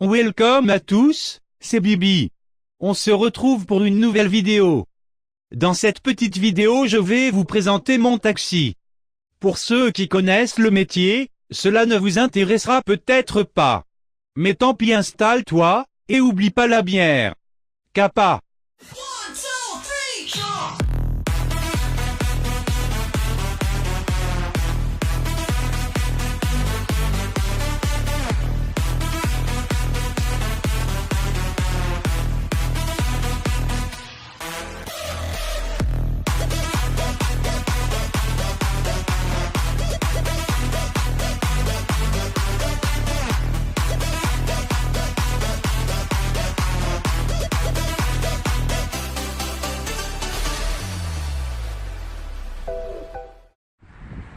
Welcome à tous, c'est Bibi. On se retrouve pour une nouvelle vidéo. Dans cette petite vidéo, je vais vous présenter mon taxi. Pour ceux qui connaissent le métier, cela ne vous intéressera peut-être pas. Mais tant pis, installe-toi, et oublie pas la bière. Kappa.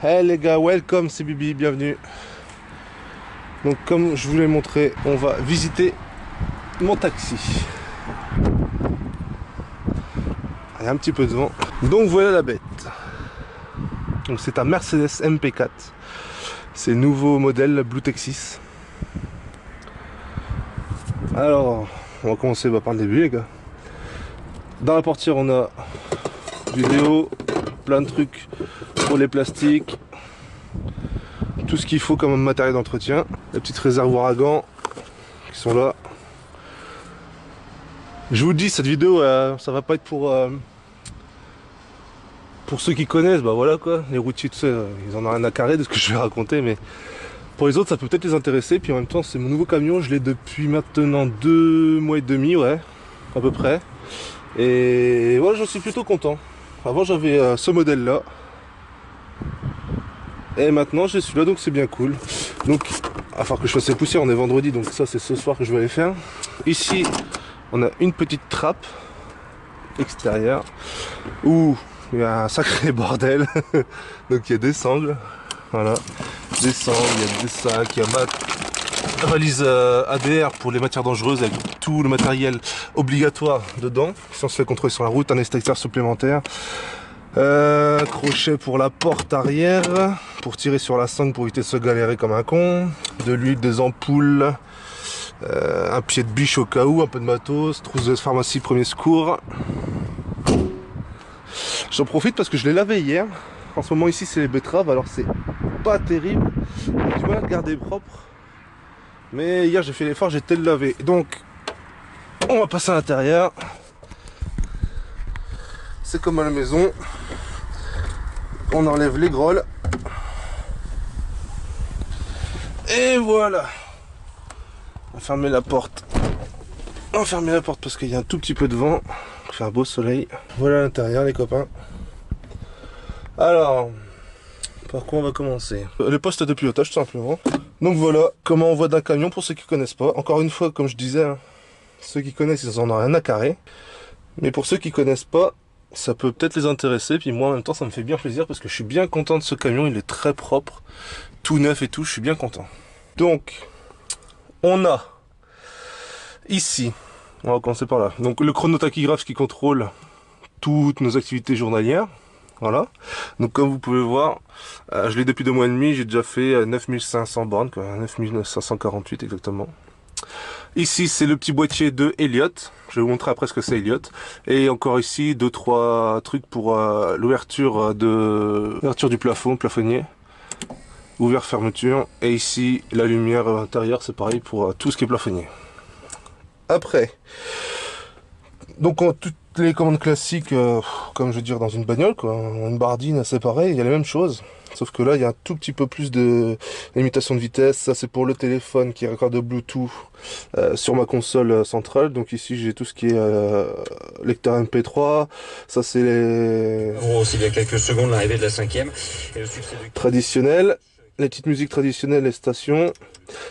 Hey les gars, welcome, c'est Bibi, bienvenue. Donc comme je vous l'ai montré, on va visiter mon taxi. Il y a un petit peu de vent. Donc voilà la bête. Donc c'est un Mercedes MP4. C'est le nouveau modèle Blue Texas. Alors, on va commencer par le début les gars. Dans la portière on a vidéo, plein de trucs pour les plastiques, tout ce qu'il faut comme matériel d'entretien, les petites réservoirs à gants qui sont là. Je vous dis, cette vidéo ça va pas être pour ceux qui connaissent, bah voilà quoi, les routiers tout ça, ils en ont rien à carrer de ce que je vais raconter, mais pour les autres ça peut peut-être les intéresser. Puis en même temps c'est mon nouveau camion, je l'ai depuis maintenant 2 mois et demi, ouais, à peu près, et voilà, j'en suis plutôt content. Avant j'avais ce modèle là, et maintenant j'ai celui-là, donc c'est bien cool. Donc il va falloir que je fasse les poussières, on est vendredi, donc ça c'est ce soir que je vais aller faire. Ici on a une petite trappe extérieure où il y a un sacré bordel. Donc il y a des sangles, voilà, des sangles, il y a des sacs, il y a ma valise ADR pour les matières dangereuses avec tout le matériel obligatoire dedans, si on se fait contrôler sur la route, un extincteur supplémentaire, crochet pour la porte arrière, pour tirer sur la sangle pour éviter de se galérer comme un con, de l'huile, des ampoules, un pied de biche au cas où, un peu de matos, trousse de pharmacie premier secours. J'en profite parce que je l'ai lavé hier. En ce moment ici c'est les betteraves, alors c'est pas terrible, j'ai du mal à le garder propre, mais hier j'ai fait l'effort, j'ai été le laver. Donc on va passer à l'intérieur. C'est comme à la maison, on enlève les grolles et voilà. On va fermer la porte, on va fermer la porte parce qu'il y a un tout petit peu de vent, il fait un beau soleil. Voilà l'intérieur les copains. Alors, par quoi on va commencer? Le poste de pilotage tout simplement. Donc voilà comment on voit d'un camion pour ceux qui connaissent pas. Encore une fois, comme je disais, hein, ceux qui connaissent ils en ont rien à carrer, mais pour ceux qui connaissent pas, ça peut peut-être les intéresser. Puis moi en même temps ça me fait bien plaisir parce que je suis bien content de ce camion, il est très propre, tout neuf et tout, je suis bien content. Donc on a ici, on va commencer par là, donc le chronotachygraphe qui contrôle toutes nos activités journalières. Voilà, donc comme vous pouvez voir, je l'ai depuis 2 mois et demi, j'ai déjà fait 9500 bornes, quoi, 9548 exactement. Ici c'est le petit boîtier de Elliott, je vais vous montrer après ce que c'est Elliott. Et encore ici 2-3 trucs pour l'ouverture du plafond, plafonnier, ouvert fermeture. Et ici la lumière intérieure, c'est pareil pour tout ce qui est plafonnier. Après, donc toutes les commandes classiques, comme je veux dire dans une bagnole, quoi, une bardine, c'est pareil, il y a les mêmes choses. Sauf que là, il y a un tout petit peu plus de limitation de vitesse. Ça, c'est pour le téléphone qui est de Bluetooth sur ma console centrale. Donc ici, j'ai tout ce qui est lecteur MP3. Ça, c'est les... Oh, c'est il y a quelques secondes l'arrivée de la 5e. Et le succès du... traditionnel. Les petites musiques traditionnelles, les stations.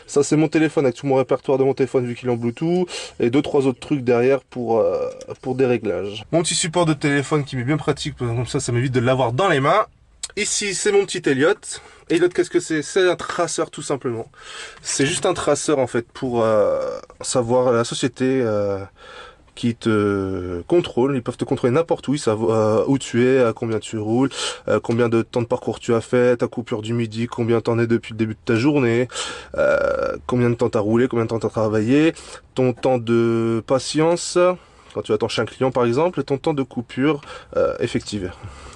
Ça c'est mon téléphone avec tout mon répertoire de mon téléphone vu qu'il est en Bluetooth. Et 2-3 autres trucs derrière pour des réglages. Mon petit support de téléphone qui m'est bien pratique, comme ça m'évite de l'avoir dans les mains. Ici c'est mon petit Elliott. Elliott, qu'est-ce que c'est? C'est un traceur tout simplement. C'est juste un traceur en fait pour savoir la société qui te contrôlent. Ils peuvent te contrôler n'importe où, ils savent où tu es, à combien tu roules, combien de temps de parcours tu as fait, ta coupure du midi, combien t'en es depuis le début de ta journée, combien de temps t'as roulé, combien de temps t'as travaillé, ton temps de patience, quand tu attends chez un client par exemple, et ton temps de coupure effective.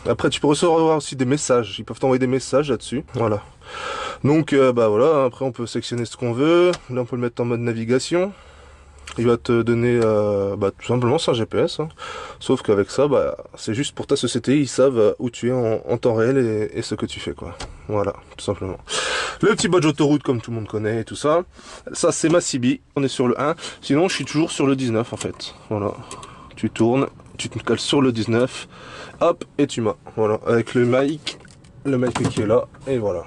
Après tu peux recevoir aussi des messages, ils peuvent t'envoyer des messages là-dessus, voilà. Donc bah voilà, après on peut sectionner ce qu'on veut, là on peut le mettre en mode navigation. Il va te donner tout simplement c'est un GPS, hein. Sauf qu'avec ça, c'est juste pour ta société, ils savent où tu es en temps réel et ce que tu fais, quoi. Voilà, tout simplement. Le petit badge autoroute, comme tout le monde connaît et tout ça. Ça, c'est ma CB, on est sur le 1. Sinon, je suis toujours sur le 19, en fait. Voilà. Tu tournes, tu te cales sur le 19, hop, et tu m'as. Voilà, avec le mic qui est là, et voilà.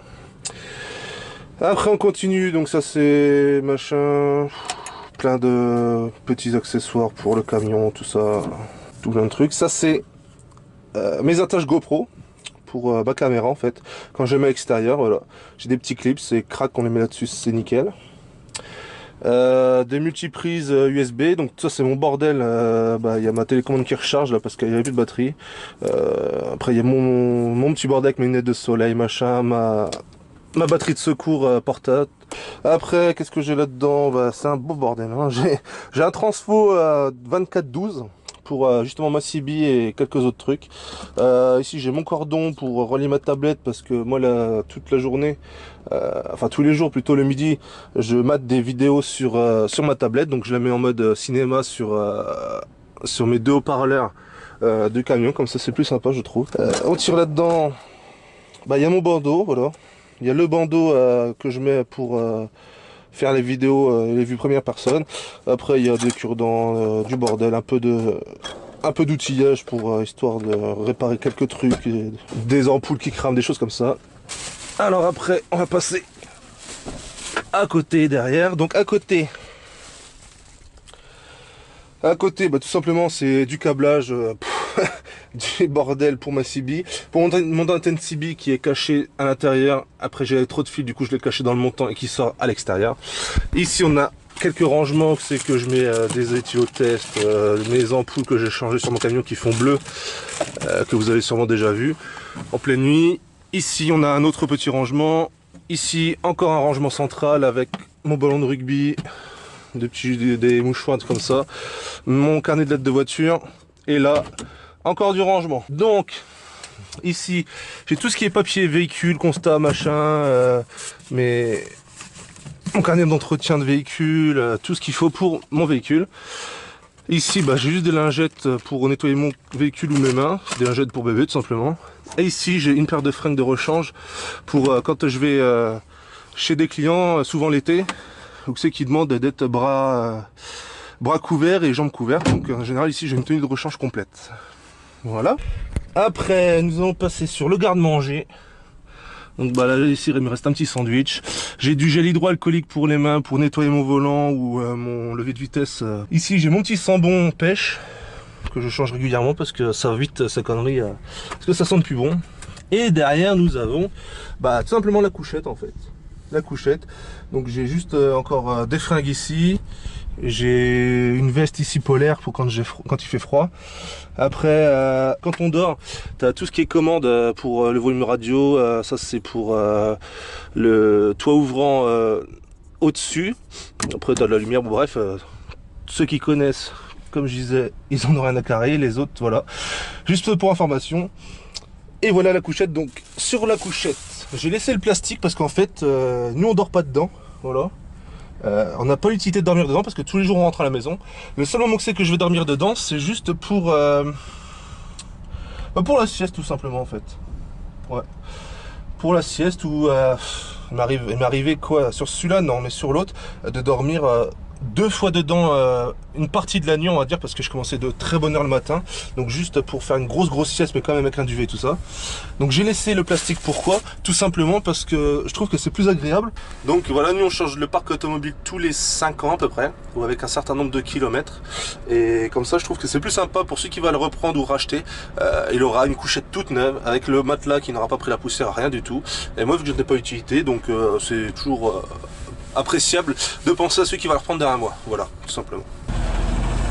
Après, on continue, donc ça, c'est machin... plein de petits accessoires pour le camion, tout ça, tout plein de trucs. Ça c'est mes attaches GoPro pour ma caméra en fait. Quand je les mets à l'extérieur, voilà, j'ai des petits clips, c'est crack, on les met là-dessus, c'est nickel. Des multiprises USB, donc ça c'est mon bordel. Il y a ma télécommande qui recharge là parce qu'il n'y avait plus de batterie. Après il y a mon petit bordel avec mes lunettes de soleil, machin, ma batterie de secours portable. Après, qu'est-ce que j'ai là-dedans? C'est un beau bordel, hein. J'ai un transfo 24-12 pour justement ma CB et quelques autres trucs. Ici, j'ai mon cordon pour relier ma tablette parce que moi, là, toute la journée, enfin tous les jours, plutôt le midi, je mate des vidéos sur ma tablette. Donc, je la mets en mode cinéma sur mes deux haut-parleurs du camion. Comme ça, c'est plus sympa, je trouve. On tire là-dedans. Il y a mon bandeau, voilà. Il y a le bandeau que je mets pour faire les vidéos, les vues première personne. Après, il y a des cure-dents, du bordel, un peu d'outillage pour histoire de réparer quelques trucs, des ampoules qui crament, des choses comme ça. Alors après, on va passer à côté, derrière. Donc à côté, tout simplement, c'est du câblage, du bordel pour ma CB. Pour mon antenne CB qui est cachée à l'intérieur. Après, j'avais trop de fils, du coup, je l'ai caché dans le montant et qui sort à l'extérieur. Ici, on a quelques rangements, c'est que je mets des éthylotest, mes ampoules que j'ai changées sur mon camion qui font bleu, que vous avez sûrement déjà vu en pleine nuit. Ici, on a un autre petit rangement. Ici, encore un rangement central avec mon ballon de rugby, des mouchoirs comme ça, mon carnet de lettres de voiture, et là encore du rangement. Donc ici j'ai tout ce qui est papier véhicule, constat, machin, mais mon carnet d'entretien de véhicule, tout ce qu'il faut pour mon véhicule. Ici j'ai juste des lingettes pour nettoyer mon véhicule ou mes mains, des lingettes pour bébé tout simplement. Et ici j'ai une paire de fringues de rechange pour quand je vais chez des clients, souvent l'été, ou ceux qui demandent d'être bras couverts et jambes couvertes. Donc en général ici j'ai une tenue de rechange complète. Voilà. Après nous allons passer sur le garde-manger. Donc là ici il me reste un petit sandwich. J'ai du gel hydroalcoolique pour les mains pour nettoyer mon volant ou mon levier de vitesse. Ici j'ai mon petit sambon pêche que je change régulièrement parce que ça vite sa connerie, parce que ça sent plus bon. Et derrière nous avons tout simplement la couchette en fait. La couchette, donc j'ai juste encore des fringues ici, j'ai une veste ici polaire pour quand il fait froid. Après quand on dort, tu as tout ce qui est commande pour le volume radio, ça c'est pour le toit ouvrant au-dessus. Après tu as de la lumière, bon, bref, ceux qui connaissent, comme je disais, ils en ont rien à carrer, les autres voilà, juste pour information. Et voilà la couchette. Donc sur la couchette, j'ai laissé le plastique parce qu'en fait, nous on dort pas dedans. Voilà. On n'a pas l'utilité de dormir dedans parce que tous les jours on rentre à la maison. Le seul moment que c'est que je vais dormir dedans, c'est juste pour la sieste tout simplement en fait. Ouais. Pour la sieste ou il m'est arrivé quoi sur celui-là, non, mais sur l'autre, de dormir 2 fois dedans une partie de la nuit on va dire, parce que je commençais de très bonne heure le matin, donc juste pour faire une grosse sieste mais quand même avec un duvet et tout ça. Donc j'ai laissé le plastique, pourquoi? Tout simplement parce que je trouve que c'est plus agréable. Donc voilà, nous on change le parc automobile tous les 5 ans à peu près, ou avec un certain nombre de kilomètres, et comme ça je trouve que c'est plus sympa pour ceux qui veulent le reprendre ou racheter. Il aura une couchette toute neuve avec le matelas qui n'aura pas pris la poussière, rien du tout. Et moi vu que je n'ai pas utilité, donc c'est toujours appréciable de penser à ceux qui vont le reprendre derrière moi, voilà, tout simplement.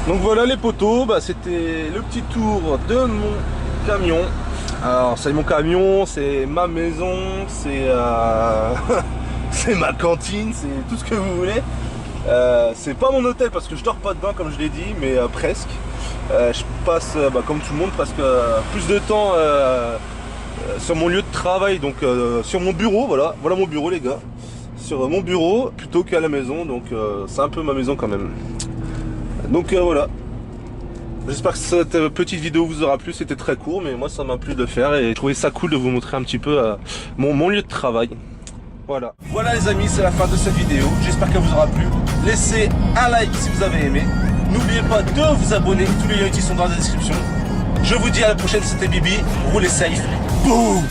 Donc voilà les potos, bah, c'était le petit tour de mon camion. Alors c'est mon camion, c'est ma maison, c'est c'est ma cantine, c'est tout ce que vous voulez. C'est pas mon hôtel parce que je dors pas dedans comme je l'ai dit, mais presque. Je passe comme tout le monde presque plus de temps sur mon lieu de travail, donc sur mon bureau, voilà mon bureau les gars. Sur mon bureau plutôt qu'à la maison, donc c'est un peu ma maison quand même. Donc voilà. J'espère que cette petite vidéo vous aura plu, c'était très court mais moi ça m'a plu de le faire et je trouvais ça cool de vous montrer un petit peu mon lieu de travail. Voilà. Voilà les amis, c'est la fin de cette vidéo, j'espère qu'elle vous aura plu. Laissez un like si vous avez aimé. N'oubliez pas de vous abonner, tous les liens utiles sont dans la description. Je vous dis à la prochaine, c'était Bibi, roulez safe. Boum.